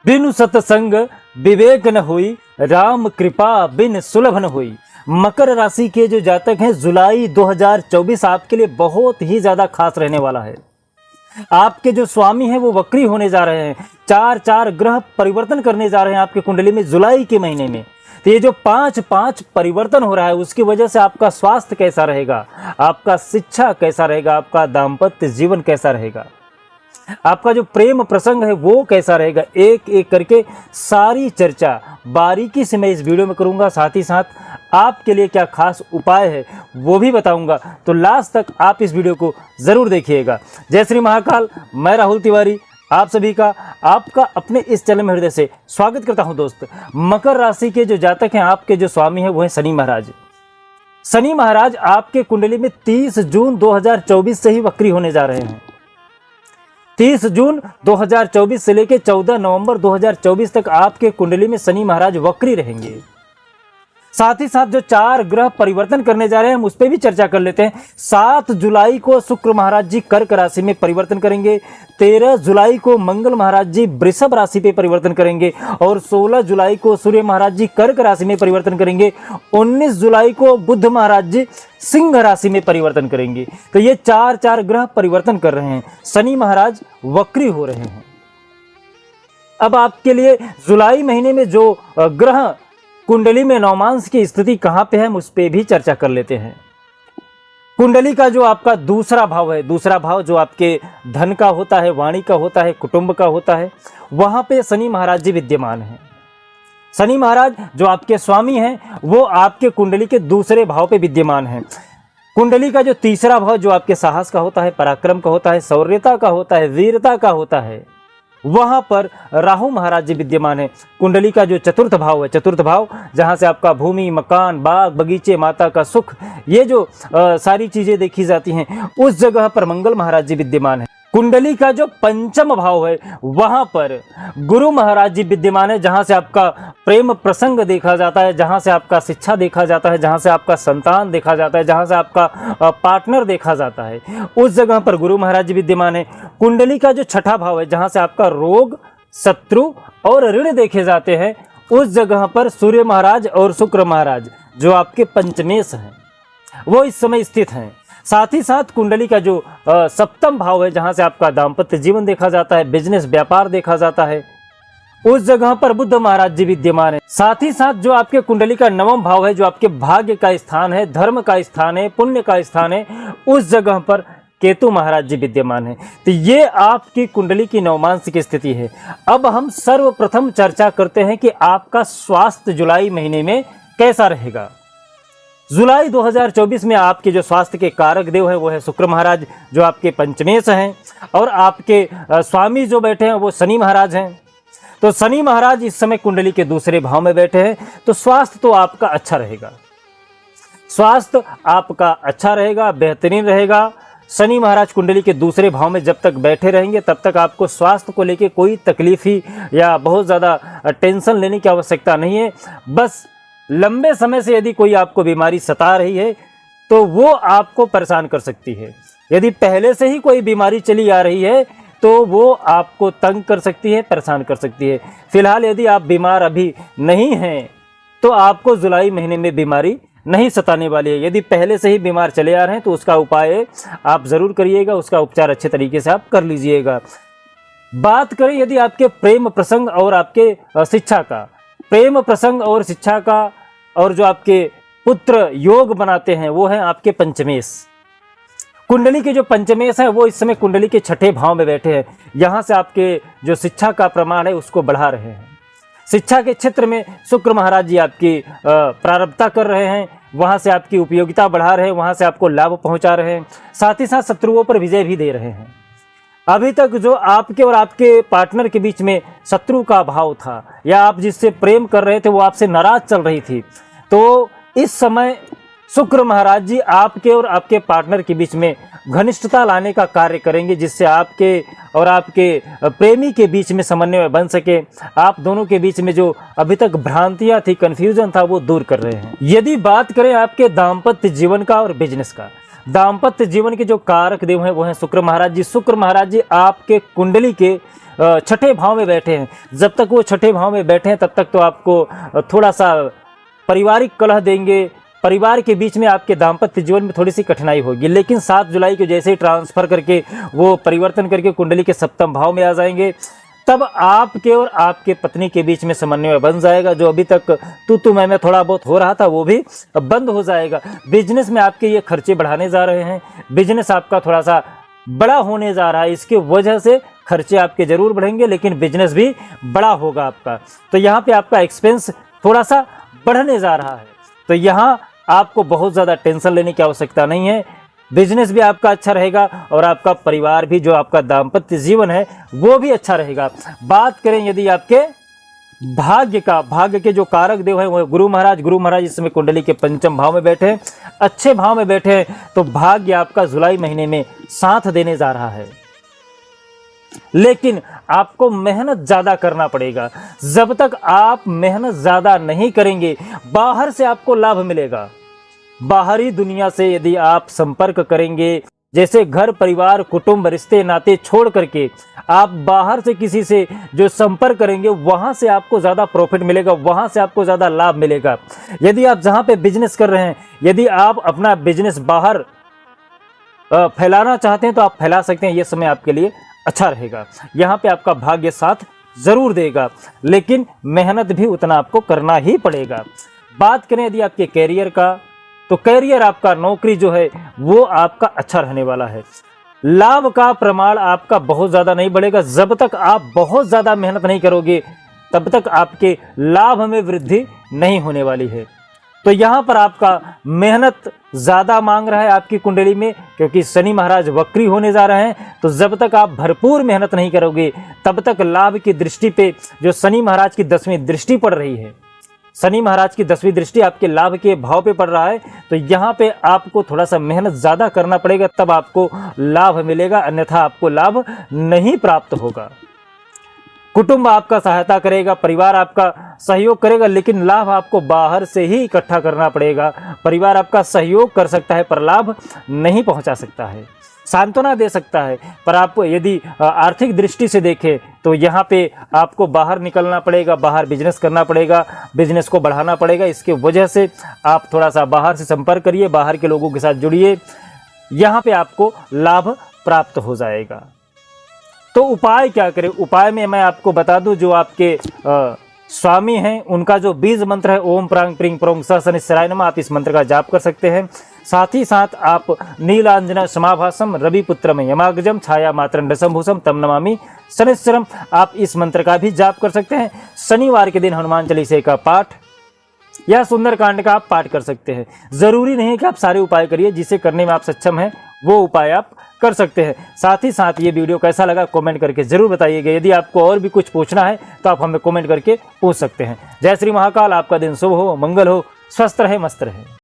बिनु सतसंग विवेक न हुई, राम कृपा बिन सुलभ न हुई। मकर राशि के जो जातक हैं, जुलाई 2024 आपके लिए बहुत ही ज्यादा खास रहने वाला है। आपके जो स्वामी हैं वो वक्री होने जा रहे हैं, चार ग्रह परिवर्तन करने जा रहे हैं आपके कुंडली में जुलाई के महीने में। तो ये जो 5 परिवर्तन हो रहा है उसकी वजह से आपका स्वास्थ्य कैसा रहेगा, आपका शिक्षा कैसा रहेगा, आपका दाम्पत्य जीवन कैसा रहेगा, आपका जो प्रेम प्रसंग है वो कैसा रहेगा, एक एक करके सारी चर्चा बारीकी से मैं इस वीडियो में करूंगा। साथ ही साथ आपके लिए क्या खास उपाय है वो भी बताऊंगा, तो लास्ट तक आप इस वीडियो को ज़रूर देखिएगा। जय श्री महाकाल, मैं राहुल तिवारी आप सभी का आपका अपने इस चैनल में हृदय से स्वागत करता हूं। दोस्त, मकर राशि के जो जातक हैं, आपके जो स्वामी हैं वो हैं शनि महाराज। शनि महाराज आपके कुंडली में 30 जून 2024 से ही वक्री होने जा रहे हैं। 30 जून 2024 से लेकर 14 नवंबर 2024 तक आपके कुंडली में शनि महाराज वक्री रहेंगे। साथ ही साथ जो 4 ग्रह परिवर्तन करने जा रहे हैं हम उस पर भी चर्चा कर लेते हैं। 7 जुलाई को शुक्र महाराज जी कर्क राशि में परिवर्तन करेंगे, 13 जुलाई को मंगल महाराज जी वृषभ राशि पे परिवर्तन करेंगे और 16 जुलाई को सूर्य महाराज जी कर्क राशि में परिवर्तन करेंगे, 19 जुलाई को बुध महाराज जी सिंह राशि में परिवर्तन करेंगे। तो ये 4 ग्रह परिवर्तन कर रहे हैं, शनि महाराज वक्री हो रहे हैं। अब आपके लिए जुलाई महीने में जो ग्रह कुंडली में नवमांश की स्थिति कहां पे है हम उस पर भी चर्चा कर लेते हैं। कुंडली का जो आपका दूसरा भाव है, दूसरा भाव जो आपके धन का होता है, वाणी का होता है, कुटुंब का होता है, वहां पे शनि महाराज जी विद्यमान हैं। शनि महाराज जो आपके स्वामी हैं वो आपके कुंडली के दूसरे भाव पे विद्यमान हैं। कुंडली का जो तीसरा भाव जो आपके साहस का होता है, पराक्रम का होता है, शौर्यता का होता है, वीरता का होता है, वहां पर राहु महाराज जी विद्यमान है। कुंडली का जो चतुर्थ भाव है, चतुर्थ भाव जहां से आपका भूमि, मकान, बाग बगीचे, माता का सुख, ये जो सारी चीजें देखी जाती हैं, उस जगह पर मंगल महाराज जी विद्यमान है। कुंडली का जो पंचम भाव है वहां पर गुरु महाराज जी विद्यमान है, जहां से आपका प्रेम प्रसंग देखा जाता है, जहां से आपका शिक्षा देखा जाता है, जहां से आपका संतान देखा जाता है, जहां से आपका पार्टनर देखा जाता है, उस जगह पर गुरु महाराज जी विद्यमान है। कुंडली का जो छठा भाव है जहां से आपका रोग, शत्रु और ऋण देखे जाते हैं, उस जगह पर सूर्य महाराज और शुक्र महाराज जो आपके पंचमेश हैं वो इस समय स्थित हैं। साथ ही साथ कुंडली का जो सप्तम भाव है जहां से आपका दाम्पत्य जीवन देखा जाता है, बिजनेस व्यापार देखा जाता है, उस जगह पर बुध महाराज जी विद्यमान है। साथ ही साथ जो आपके कुंडली का नवम भाव है जो आपके भाग्य का स्थान है, धर्म का स्थान है, पुण्य का स्थान है, उस जगह पर केतु महाराज जी विद्यमान है। तो ये आपकी कुंडली की नवमांश की स्थिति है। अब हम सर्वप्रथम चर्चा करते हैं कि आपका स्वास्थ्य जुलाई महीने में कैसा रहेगा। जुलाई 2024 में आपके जो स्वास्थ्य के कारक देव हैं वो है शुक्र महाराज जो आपके पंचमेश हैं, और आपके स्वामी जो बैठे हैं वो शनि महाराज हैं। तो शनि महाराज इस समय कुंडली के दूसरे भाव में बैठे हैं, तो स्वास्थ्य तो आपका अच्छा रहेगा, स्वास्थ्य आपका अच्छा रहेगा, बेहतरीन रहेगा। शनि महाराज कुंडली के दूसरे भाव में जब तक बैठे रहेंगे तब तक आपको स्वास्थ्य को लेकर कोई तकलीफ ही या बहुत ज़्यादा टेंशन लेने की आवश्यकता नहीं है। बस लंबे समय से यदि कोई आपको बीमारी सता रही है तो वो आपको परेशान कर सकती है। यदि पहले से ही कोई बीमारी चली आ रही है तो वो आपको तंग कर सकती है, परेशान कर सकती है। फिलहाल यदि आप बीमार अभी नहीं हैं तो आपको जुलाई महीने में बीमारी नहीं सताने वाली है। यदि पहले से ही बीमार चले आ रहे हैं तो उसका उपाय आप ज़रूर करिएगा, उसका उपचार अच्छे तरीके से आप कर लीजिएगा। बात करें यदि आपके प्रेम प्रसंग और आपके शिक्षा का, प्रेम प्रसंग और शिक्षा का और जो आपके पुत्र योग बनाते हैं वो हैं आपके पंचमेश। कुंडली के जो पंचमेश हैं वो इस समय कुंडली के छठे भाव में बैठे हैं। यहाँ से आपके जो शिक्षा का प्रमाण है उसको बढ़ा रहे हैं। शिक्षा के क्षेत्र में शुक्र महाराज जी आपकी प्रारब्धता कर रहे हैं, वहाँ से आपकी उपयोगिता बढ़ा रहे हैं, वहाँ से आपको लाभ पहुँचा रहे हैं। साथ ही साथ शत्रुओं पर विजय भी दे रहे हैं। अभी तक जो आपके और आपके पार्टनर के बीच में शत्रु का भाव था या आप जिससे प्रेम कर रहे थे वो आपसे नाराज चल रही थी, तो इस समय शुक्र महाराज जी आपके और आपके पार्टनर के बीच में घनिष्ठता लाने का कार्य करेंगे, जिससे आपके और आपके प्रेमी के बीच में समन्वय बन सके। आप दोनों के बीच में जो अभी तक भ्रांतियां थी, कन्फ्यूजन था, वो दूर कर रहे हैं। यदि बात करें आपके दाम्पत्य जीवन का और बिजनेस का, दाम्पत्य जीवन के जो कारक देव हैं वो हैं शुक्र महाराज जी। शुक्र महाराज जी आपके कुंडली के छठे भाव में बैठे हैं, जब तक वो छठे भाव में बैठे हैं तब तक तो आपको थोड़ा सा पारिवारिक कलह देंगे, परिवार के बीच में आपके दाम्पत्य जीवन में थोड़ी सी कठिनाई होगी। लेकिन 7 जुलाई को जैसे ही ट्रांसफर करके वो परिवर्तन करके कुंडली के सप्तम भाव में आ जाएंगे, तब आपके और आपके पत्नी के बीच में समन्वय बन जाएगा। जो अभी तक तू मैं थोड़ा बहुत हो रहा था वो भी बंद हो जाएगा। बिजनेस में आपके ये खर्चे बढ़ाने जा रहे हैं, बिजनेस आपका थोड़ा सा बड़ा होने जा रहा है, इसके वजह से खर्चे आपके जरूर बढ़ेंगे लेकिन बिजनेस भी बड़ा होगा आपका। तो यहाँ पे आपका एक्सपेंस थोड़ा सा बढ़ने जा रहा है, तो यहाँ आपको बहुत ज़्यादा टेंशन लेने की आवश्यकता नहीं है। बिजनेस भी आपका अच्छा रहेगा और आपका परिवार भी, जो आपका दाम्पत्य जीवन है वो भी अच्छा रहेगा। बात करें यदि आपके भाग्य का, भाग्य के जो कारक देव हैं वो गुरु महाराज इस समय कुंडली के पंचम भाव में बैठे हैं, अच्छे भाव में बैठे हैं, तो भाग्य आपका जुलाई महीने में साथ देने जा रहा है। लेकिन आपको मेहनत ज्यादा करना पड़ेगा। जब तक आप मेहनत ज्यादा नहीं करेंगे, बाहर से आपको लाभ मिलेगा। बाहरी दुनिया से यदि आप संपर्क करेंगे, जैसे घर परिवार कुटुंब रिश्ते नाते छोड़ करके आप बाहर से किसी से जो संपर्क करेंगे, वहां से आपको ज्यादा प्रॉफिट मिलेगा, वहां से आपको ज्यादा लाभ मिलेगा। यदि आप जहां पे बिजनेस कर रहे हैं, यदि आप अपना बिजनेस बाहर फैलाना चाहते हैं तो आप फैला सकते हैं। यह समय आपके लिए अच्छा रहेगा। यहाँ पे आपका भाग्य साथ जरूर देगा, लेकिन मेहनत भी उतना आपको करना ही पड़ेगा। बात करें यदि आपके कैरियर का, तो कैरियर आपका, नौकरी जो है वो आपका अच्छा रहने वाला है। लाभ का प्रमाण आपका बहुत ज़्यादा नहीं बढ़ेगा। जब तक आप बहुत ज़्यादा मेहनत नहीं करोगे तब तक आपके लाभ में वृद्धि नहीं होने वाली है। तो यहाँ पर आपका मेहनत ज़्यादा मांग रहा है आपकी कुंडली में, क्योंकि शनि महाराज वक्री होने जा रहे हैं। तो जब तक आप भरपूर मेहनत नहीं करोगे तब तक लाभ की दृष्टि पे, जो शनि महाराज की 10वीं दृष्टि पड़ रही है, शनि महाराज की 10वीं दृष्टि आपके लाभ के भाव पे पड़ रहा है, तो यहाँ पे आपको थोड़ा सा मेहनत ज़्यादा करना पड़ेगा, तब आपको लाभ मिलेगा, अन्यथा आपको लाभ नहीं प्राप्त होगा। कुटुंब आपका सहायता करेगा, परिवार आपका सहयोग करेगा, लेकिन लाभ आपको बाहर से ही इकट्ठा करना पड़ेगा। परिवार आपका सहयोग कर सकता है पर लाभ नहीं पहुंचा सकता है, सांत्वना दे सकता है, पर आप यदि आर्थिक दृष्टि से देखें तो यहाँ पे आपको बाहर निकलना पड़ेगा, बाहर बिजनेस करना पड़ेगा, बिजनेस को बढ़ाना पड़ेगा। इसके वजह से आप थोड़ा सा बाहर से संपर्क करिए, बाहर के लोगों के साथ जुड़िए, यहाँ पे आपको लाभ प्राप्त हो जाएगा। तो उपाय क्या करें? उपाय में मैं आपको बता दूं, जो आपके स्वामी हैं उनका जो बीज मंत्र है ओम प्रांग प्रिंग प्रोंग स शनिश्चराय नमः, आप इस मंत्र का जाप कर सकते हैं। साथ ही साथ आप नीलांजना समाभासम रविपुत्रम यमाग्रजम छाया मात्रंड संभूषम तम नमामि शनिश्चरम, आप इस मंत्र का भी जाप कर सकते हैं। शनिवार के दिन हनुमान चालीसा का पाठ या सुंदरकांड का आप पाठ कर सकते हैं। जरूरी नहीं है कि आप सारे उपाय करिए, जिसे करने में आप सक्षम हैं वो उपाय आप कर सकते हैं। साथ ही साथ ये वीडियो कैसा लगा कमेंट करके जरूर बताइएगा। यदि आपको और भी कुछ पूछना है तो आप हमें कमेंट करके पूछ सकते हैं। जय श्री महाकाल, आपका दिन शुभ हो, मंगल हो, स्वस्थ रहे, मस्त रहे।